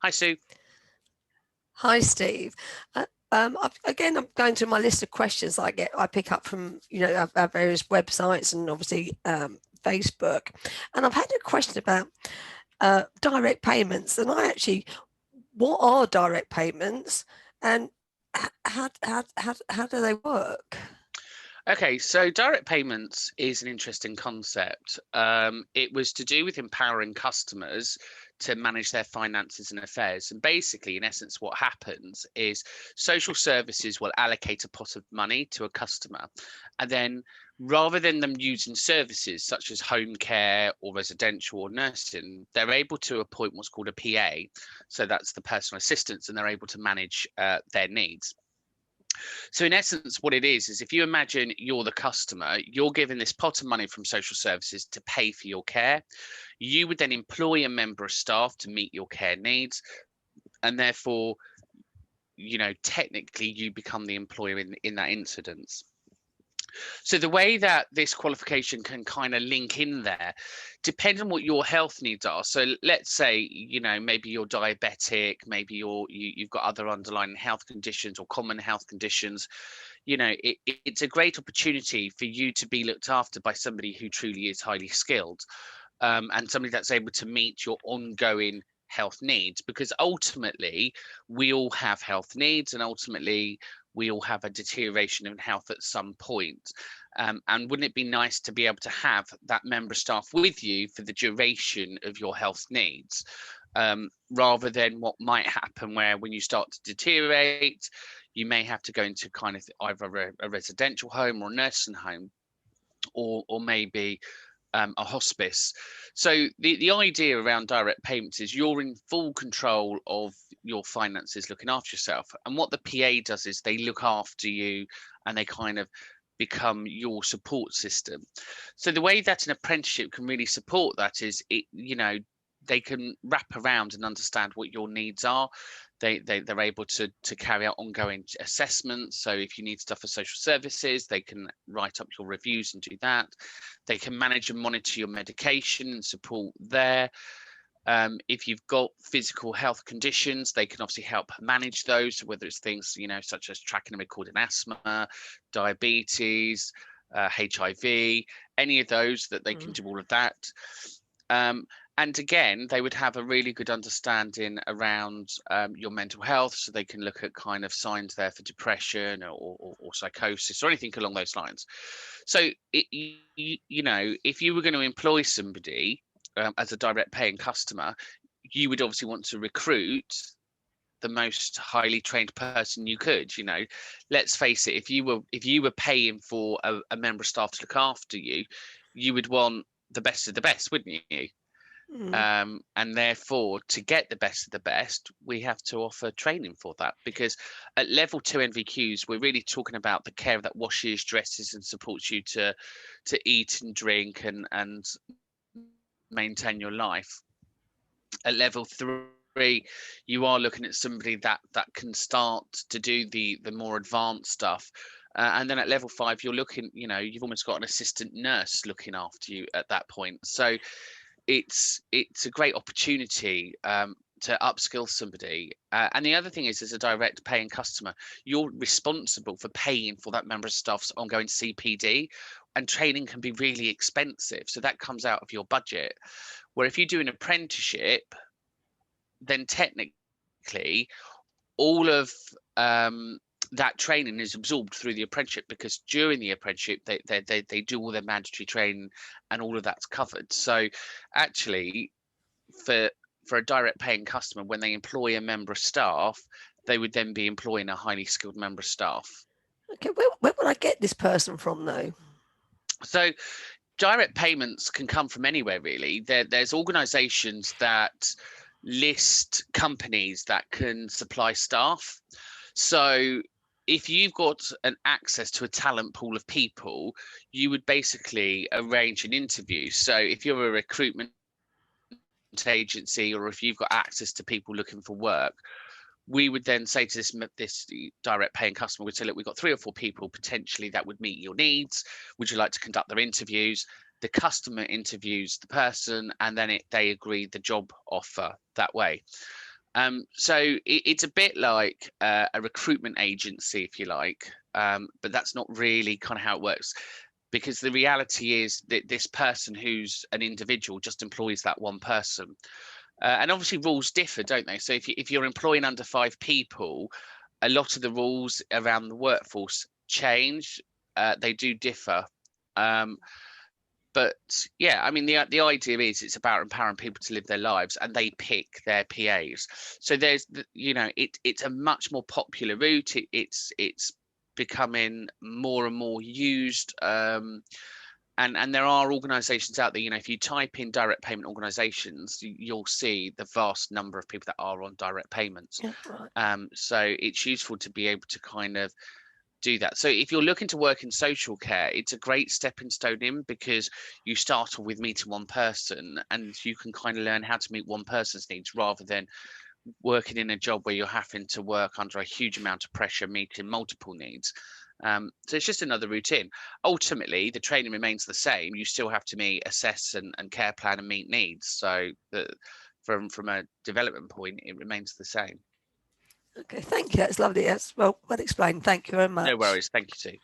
Hi, Sue. Hi, Steve. Again, I'm going through my list of questions I pick up from, our various websites and obviously Facebook. And I've had a question about direct payments. What are direct payments and how do they work? Okay, so direct payments is an interesting concept. It was to do with empowering customers to manage their finances and affairs. And basically, in essence, what happens is social services will allocate a pot of money to a customer. And then rather than them using services such as home care or residential or nursing, they're able to appoint what's called a PA. So that's the personal assistants, and they're able to manage their needs. So in essence, what it is if you imagine you're the customer, you're given this pot of money from social services to pay for your care. You would then employ a member of staff to meet your care needs, and therefore, technically you become the employer in that incidence. So the way that this qualification can kind of link in there depends on what your health needs are. So let's say, maybe you're diabetic, maybe you've got other underlying health conditions or common health conditions. It's a great opportunity for you to be looked after by somebody who truly is highly skilled, and somebody that's able to meet your ongoing health needs, because ultimately we all have health needs, and ultimately we all have a deterioration in health at some point. And wouldn't it be nice to be able to have that member of staff with you for the duration of your health needs, rather than what might happen where when you start to deteriorate, you may have to go into kind of either a residential home or a nursing home, or maybe a hospice. So the idea around direct payments is you're in full control of your finances, looking after yourself. And what the PA does is they look after you, and they kind of become your support system. So the way that an apprenticeship can really support that is they can wrap around and understand what your needs are. They're able to carry out ongoing assessments. So if you need stuff for social services, they can write up your reviews and do that. They can manage and monitor your medication and support there. If you've got physical health conditions, they can obviously help manage those, whether it's things, such as tracking and recording asthma, diabetes, HIV, any of those, that they can do all of that. And again, they would have a really good understanding around your mental health, so they can look at kind of signs there for depression or psychosis or anything along those lines. So, if you were going to employ somebody as a direct paying customer, you would obviously want to recruit the most highly trained person you could. Let's face it, if you were paying for a member of staff to look after you, you would want the best of the best, wouldn't you? Mm. And therefore, to get the best of the best, we have to offer training for that, because at level 2 NVQs, we're really talking about the care that washes, dresses, and supports you to eat and drink and maintain your life. At level 3, you are looking at somebody that can start to do the more advanced stuff. And then at level 5, you're looking, you've almost got an assistant nurse looking after you at that point. So it's a great opportunity to upskill somebody. And the other thing is, as a direct paying customer, you're responsible for paying for that member of staff's ongoing CPD, and training can be really expensive. So that comes out of your budget. Where if you do an apprenticeship, then technically all of that training is absorbed through the apprenticeship, because during the apprenticeship they do all their mandatory training, and all of that's covered. So actually, for a direct paying customer, when they employ a member of staff, they would then be employing a highly skilled member of staff. Okay, where would I get this person from, though? So direct payments can come from anywhere, really. There's organizations that list companies that can supply staff. So if you've got an access to a talent pool of people, you would basically arrange an interview. So if you're a recruitment agency, or if you've got access to people looking for work, we would then say to this direct paying customer, we'd say, look, we've got 3 or 4 people potentially that would meet your needs. Would you like to conduct their interviews? The customer interviews the person, and then they agree the job offer that way. So it's a bit like a recruitment agency, if you like, but that's not really kind of how it works, because the reality is that this person who's an individual just employs that one person. And obviously rules differ, don't they? So if you're employing under 5 people, a lot of the rules around the workforce change. They do differ. But yeah, I mean, the idea is it's about empowering people to live their lives, and they pick their PAs. So there's it's a much more popular route. It's becoming more and more used. And there are organizations out there, if you type in direct payment organizations, you'll see the vast number of people that are on direct payments. Yeah, right. So it's useful to be able to kind of do that. So if you're looking to work in social care, it's a great stepping stone in, because you start off with meeting one person, and you can kind of learn how to meet one person's needs, rather than working in a job where you're having to work under a huge amount of pressure meeting multiple needs. So it's just another routine. Ultimately, the training remains the same. You still have to meet, assess, and care plan and meet needs. So from a development point, it remains the same. Okay, thank you. That's lovely. That's well explained. Thank you very No much. worries. Thank you, too.